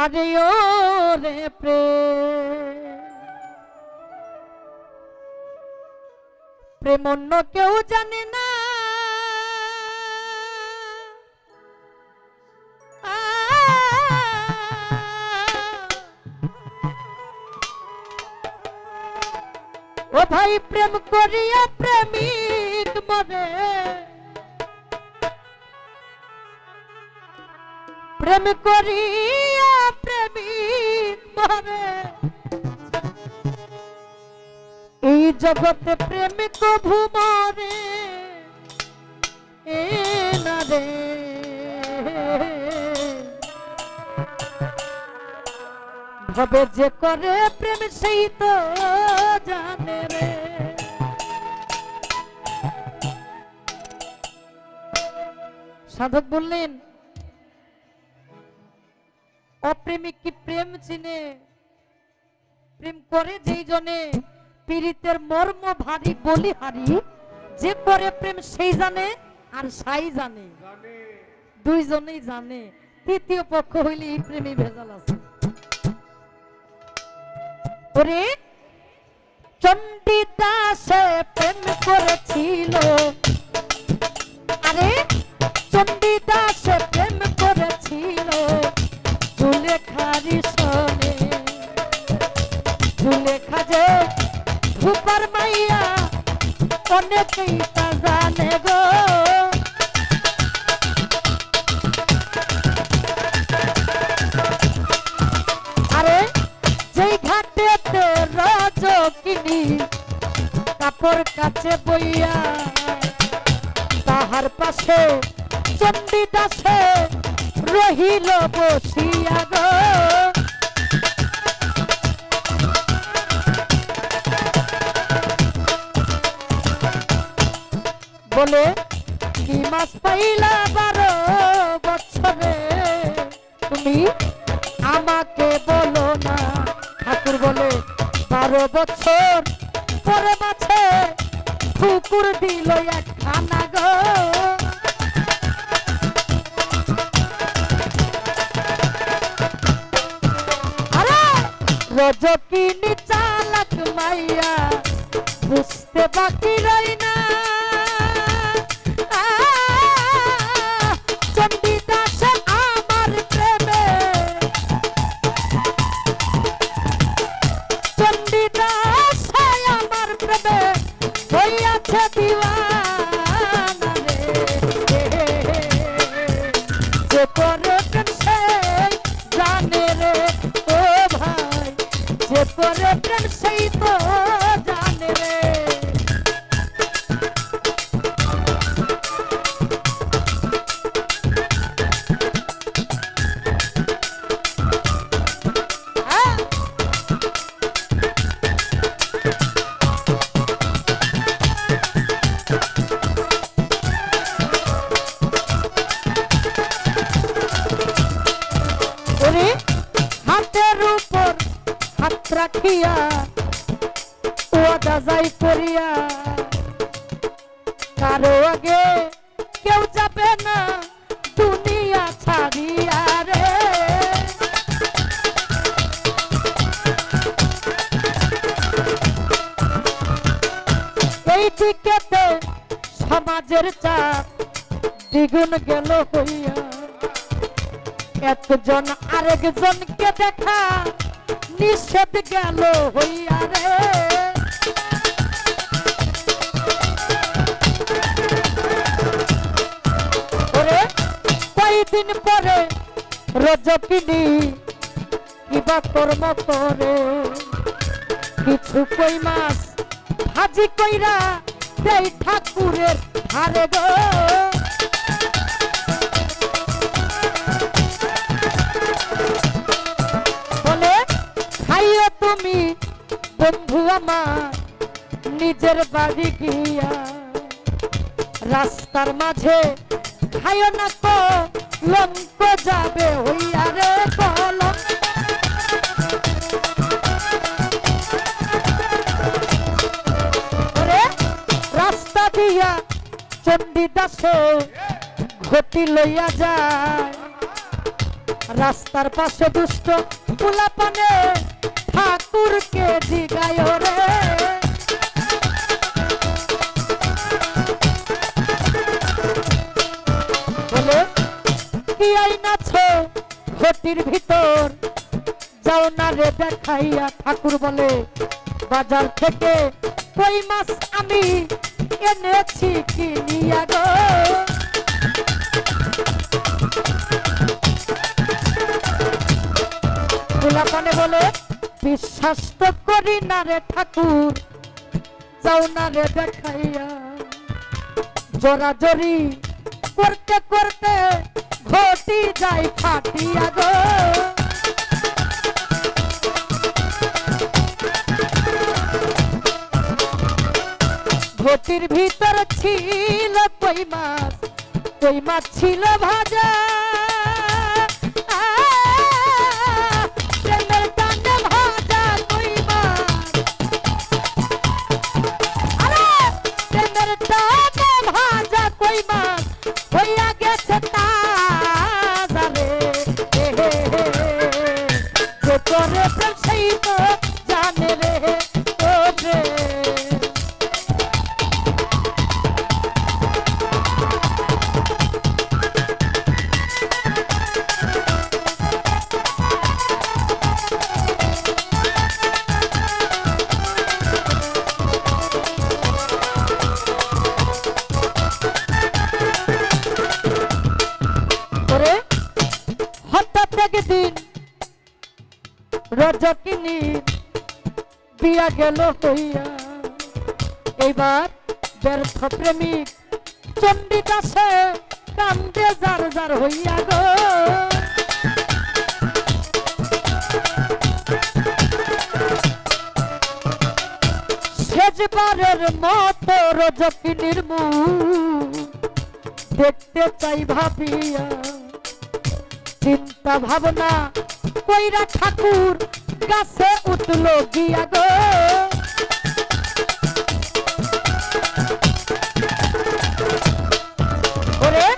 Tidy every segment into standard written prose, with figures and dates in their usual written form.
আরে ও রে প্রেম অন্য কেউ জানে না, ও ভাই প্রেম করিয়া প্রেমিক মরে, প্রেম করিয়া প্রেমিক মরে, এই জগতে প্রেমিক কভু মরে না রে। ভবে যে করে প্রেম সেই তো জানে রে। সাধক বললেন অপ্রেমিক কি প্রেম চিনে? প্রেম করে যেই জনে পীড়িতের মর্ম ভারী বলিহারি, যে করে প্রেম সেই জানে আর সাই জানে, দুইজনেই জানে, তৃতীয় পক্ষ হইলে এই প্রেমী ভেজাল আছে। ওরে চণ্ডীদাসে প্রেম করেছিল, আরে চণ্ডীদাসে প্রেম করেছিল জুলেখারি সনে, জুলেখা যে রূপার মাইয়া অনেকেই তা জানে গো। আরে যেই ঘাটেতে রজকিনী কাপড় কাছে বইয়া, তাহার পাশে চণ্ডীদাসে রহিল বসিয়া গো। বলে কি মাস পাইলা 12 বছরে, তুমি আমাকে বলো না। ঠাকুর বলে 12 বছর পরে মাছে ঠুকুর দিল একখানা গো। আরে রজকিনী চালাক মাইয়া বুঝতে বাকি রই না, চণ্ডীদাসে আমার প্রেমে, চণ্ডীদাসে আমার প্রেমে হইয়াছে দিওয়ানা রে। যে করে প্রেম সেই জানে রে ও ভাই, যে করে প্রেম সেই তো জানে রে। হাতের উপর হাত রাখিয়া ওয়াদা যাই করিয়া, কারো আগে কেউ যাবে না দুনিয়া ছাড়িয়া রে। এই দিকেতে সমাজের চাপ দ্বিগুণ গেল হইয়া, একজন আরেকজনকে দেখা নিষেধ গেল হইয়া রে। ওরে কয়দিন পরে রজকিনী কিবা কর্ম করে, কিছু কই মাছ ভাজি কইরা দেই ঠাকুরের ধারে গো। তুমি বন্ধু আমার নিজের বাড়ি গিয়া, রাস্তার মাঝে খাইও না তো লঙ্ক যাবে হইয়া রে কলম। রাস্তা দিয়া চণ্ডীদাসে ঘটি লইয়া যায়, রাস্তার পাশে দুষ্ট পোলাপানে ঠাকুরকে জিগায় রে বলে কি আইনাছ ঘটির ভিতর যাও না রে দেখাইয়া। ঠাকুর বলে বাজার থেকে কই মাছ আমি এনেছি কিনিয়া গো। পোলাপানে বলে বিশ্বাস তো করি না রে ঠাকুর যাও না রে দেখাইয়া। জোরাজোরি করতে করতে ঘটি যাই ফাটিয়া গো। ঘটির ভিতর ছিল কই মাছ ছিল ভাজা। প্রেমের টানে ভাজা কই মাছ, প্রেমের টানে ভাজা কই মাছ হইয়া গেছে তাজা রে। যে করে প্রেম সেই তো জানে রে ও প্রেম। একদিন রজকিনী বিয়া গেল হইয়া। এইবার ব্যর্থ প্রেমিক চণ্ডীদাসে কান্দে যার যার হইয়া গো। শেষবারের মতো রজকিনীর মুখ দেখতে চাই ভাবিয়া। চিন্তা ভাবনা কইরা ঠাকুর গাছে উঠল গিয়া গো। ওরে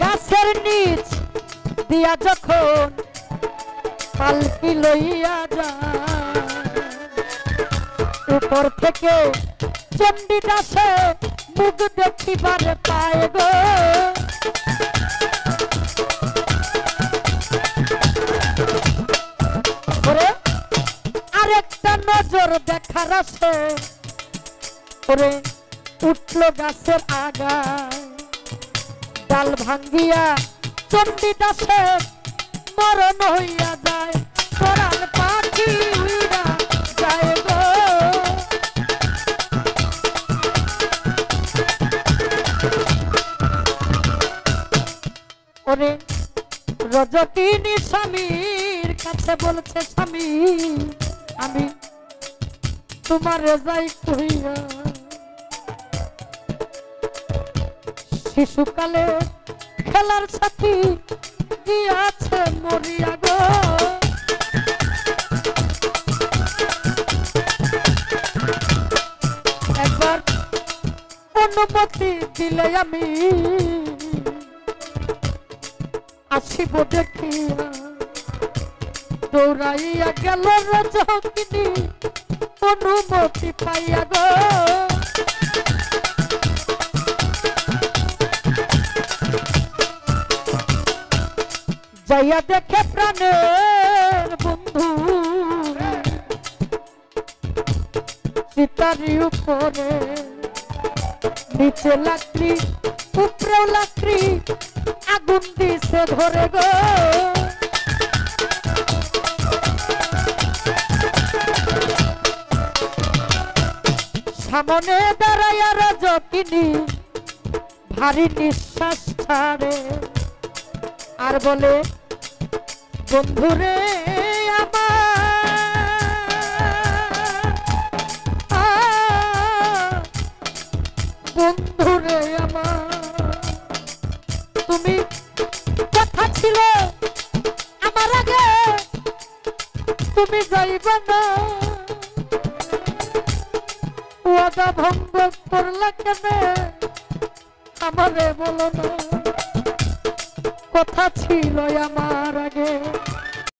গাছের নিচ দিয়া যখন পালকি লইয়া যায়, উপর থেকে চণ্ডীদাসে মুখ দেখিবার পায় গো। আরেকটা নজর দেখার আছে ওরে উঠল গাছের আগায়। ডাল ভাঙ্গিয়া চণ্ডীদাসের মরণ হইয়া যায়। কোরাল পাখি উইরা যায় গো। ওরে রজকিনী স্বামীর কাছে বলছে স্বামী আমি তোমারে যাই কইয়া। শিশুকালে খেলার সাথী গিয়াছে মরিয়া গো। একবার অনুমতি দিলে আমি আসিব দেখিয়া। দৌড়াইয়া গেল রজকিনী অনুমতি পাইয়া গো। যাইয়া দেখে প্রাণের বন্ধু চিতারি উপরে, নিচে লাকড়ি উপরেও লাকড়ি আগুন দিছে ধরে গো। সামনে দাঁড়াইয়া রজকিনী ভারী নিঃশ্বাস ছাড়ে আর বলে বন্ধুরে আমার, বন্ধুরে আমার, তুমি কথা ছিল আমার আগে তুমি যাইবা না, ওয়াদা ভঙ্গ করলা কেন আমারে বলো না, কথা ছিল আমার আগে।